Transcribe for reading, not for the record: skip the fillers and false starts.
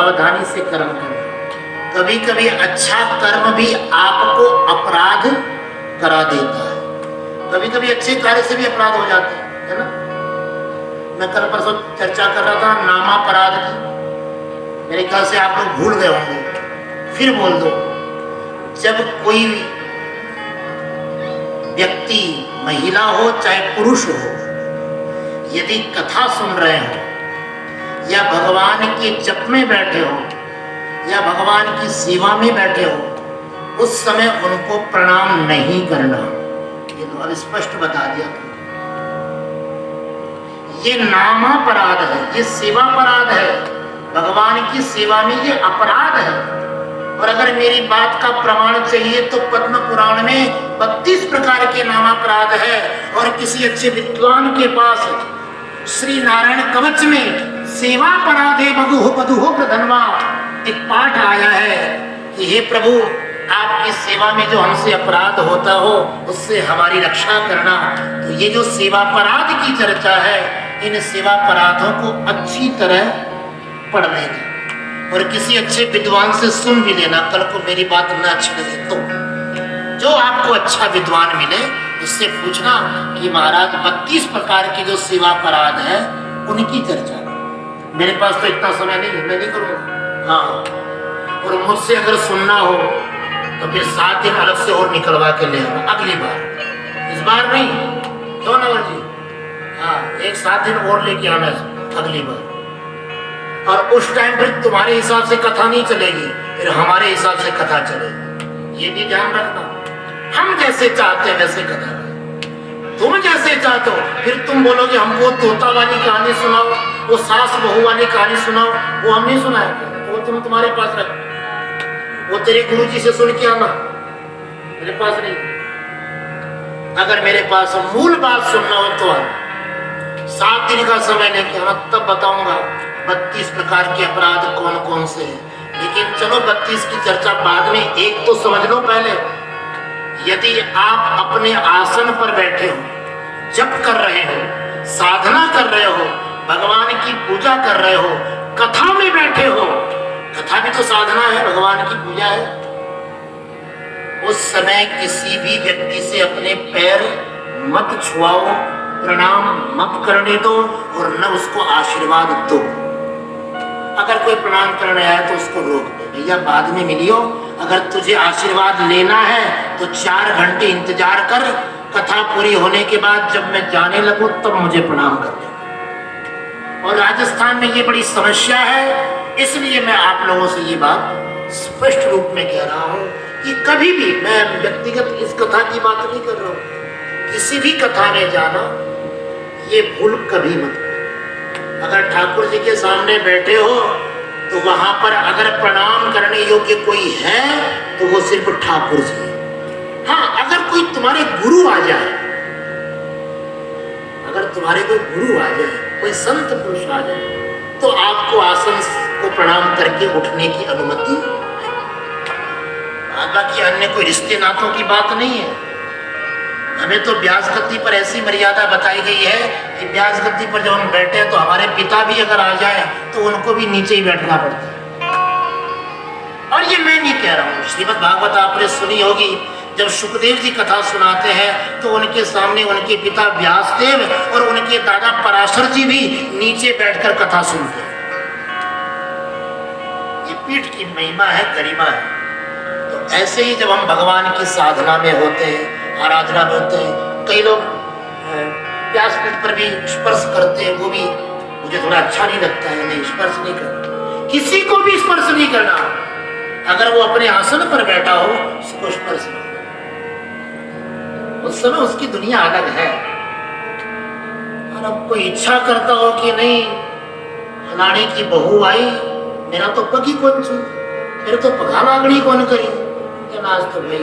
सावधानी से कर्म करना। कभी कभी अच्छा कर्म भी आपको अपराध करा देता है, कभी कभी अच्छे कार्य से भी अपराध हो जाते हैं, है ना। मैं कल परसों चर्चा कर रहा था नामापराध की, मेरे ख्याल से आप लोग भूल गए होंगे, फिर बोल दो। जब कोई व्यक्ति, महिला हो चाहे पुरुष हो, यदि कथा सुन रहे हो या भगवान के जप में बैठे हो या भगवान की सेवा में बैठे हो, उस समय उनको प्रणाम नहीं करना। ये तो अब स्पष्ट बता दिया। ये नामापराध है, ये सेवापराध है, भगवान की सेवा में ये अपराध है। और अगर मेरी बात का प्रमाण चाहिए तो पद्म पुराण में 32 प्रकार के नामापराध है। और किसी अच्छे विद्वान के पास श्री नारायण कवच में सेवापराधे बधुहो बधुहो प्रधनवा एक पाठ आया है कि हे प्रभु, आपकी सेवा में जो हमसे अपराध होता हो उससे हमारी रक्षा करना। तो ये जो सेवापराध की चर्चा है, इन सेवापराधों को अच्छी तरह पढ़ लेना और किसी अच्छे विद्वान से सुन भी लेना। कल को मेरी बात न अच्छी लगे तो जो आपको अच्छा विद्वान मिले उससे पूछना कि महाराज 32 प्रकार की जो सेवापराध है उनकी चर्चा। मेरे पास तो इतना समय नहीं है, मैं नहीं करूँगा। हाँ, और मुझसे अगर सुनना हो तो फिर 7 दिन अलग से और निकलवा के ले आना अगली बार, इस बार नहीं। क्यों नवल जी? हाँ, एक 7 दिन और लेके आना अगली बार। और उस टाइम फिर तुम्हारे हिसाब से कथा नहीं चलेगी, फिर हमारे हिसाब से कथा चलेगी। ये भी ध्यान रखना। हम जैसे चाहते हैं वैसे कथा, तुम जैसे चाहते हो। फिर तुम बोलोगे हमको तोता वाली कहानी सुनाओ, वो सास बहू वाली कहानी सुनाओ, वो हम नहीं सुनाएंगे, वो तुम तुम्हारे पास रख, वो तेरे गुरु जी से सुन के आना, मेरे पास नहीं। अगर मेरे पास मूल बात सुनना हो तो 7 दिन का समय लेके आना, तब बताऊंगा 32 प्रकार के अपराध कौन कौन से हैं। लेकिन चलो 32 की चर्चा बाद में, एक तो समझ लो पहले। यदि आप अपने आसन पर बैठे हो, जप कर रहे हो, साधना कर रहे हो, भगवान की पूजा कर रहे हो, कथा में बैठे हो, कथा भी तो साधना है, भगवान की पूजा है, उस समय किसी भी व्यक्ति से अपने पैर मत छुआओ, प्रणाम मत करने दो और न उसको आशीर्वाद दो। अगर कोई प्रणाम करने आए तो उसको रोक दो, भैया बाद में मिलियो, अगर तुझे आशीर्वाद लेना है तो 4 घंटे इंतजार कर, कथा पूरी होने के बाद जब मैं जाने लगूं तब मुझे प्रणाम कर ले। और राजस्थान में ये बड़ी समस्या है, इसलिए मैं आप लोगों से ये बात स्पष्ट रूप में कह रहा हूं कि कभी भी, मैं व्यक्तिगत इस कथा की बात नहीं कर रहा हूं, किसी भी कथा में जाना ये भूल कभी मत करो। अगर ठाकुर जी के सामने बैठे हो तो वहां पर अगर प्रणाम करने योग्य कोई है तो वो सिर्फ ठाकुर जी है। हाँ, अगर कोई तुम्हारे गुरु आ जाए, अगर तुम्हारे कोई गुरु आ जाए, कोई संत पुरुष आ जाए, तो आपको आसन को प्रणाम करके उठने की अनुमति है। बाकी अन्य कोई रिश्ते नातों की बात नहीं है। हमें तो व्यास गद्दी पर ऐसी मर्यादा बताई गई है कि व्यास गद्दी पर जब हम बैठे हैं तो हमारे पिता भी अगर आ जाए तो उनको भी नीचे ही बैठना पड़ता है। और ये मैं नहीं कह रहा हूँ, श्रीमद् भागवत आपने सुनी होगी, जब सुखदेव जी कथा सुनाते हैं तो उनके सामने उनके पिता व्यासदेव और उनके दादा पराशर जी भी नीचे बैठकर कथा सुनते हैं। ये पीठ की महिमा है, गरिमा है। तो ऐसे ही जब हम भगवान की साधना में होते हैं, आराधना में होते हैं, कई लोग व्यासपीठ पर भी स्पर्श करते हैं, वो भी मुझे थोड़ा अच्छा नहीं लगता है। नहीं, स्पर्श नहीं करना, किसी को भी स्पर्श नहीं करना। अगर वो अपने आसन पर बैठा हो उसको स्पर्श नहीं, उस समय उसकी दुनिया अलग है। और अब कोई इच्छा करता हो कि नहीं, फलाने की बहू आई, मेरा तो पगी कौन छू, मेरे तो पगाना अगड़ी कौन करी, आज तो भाई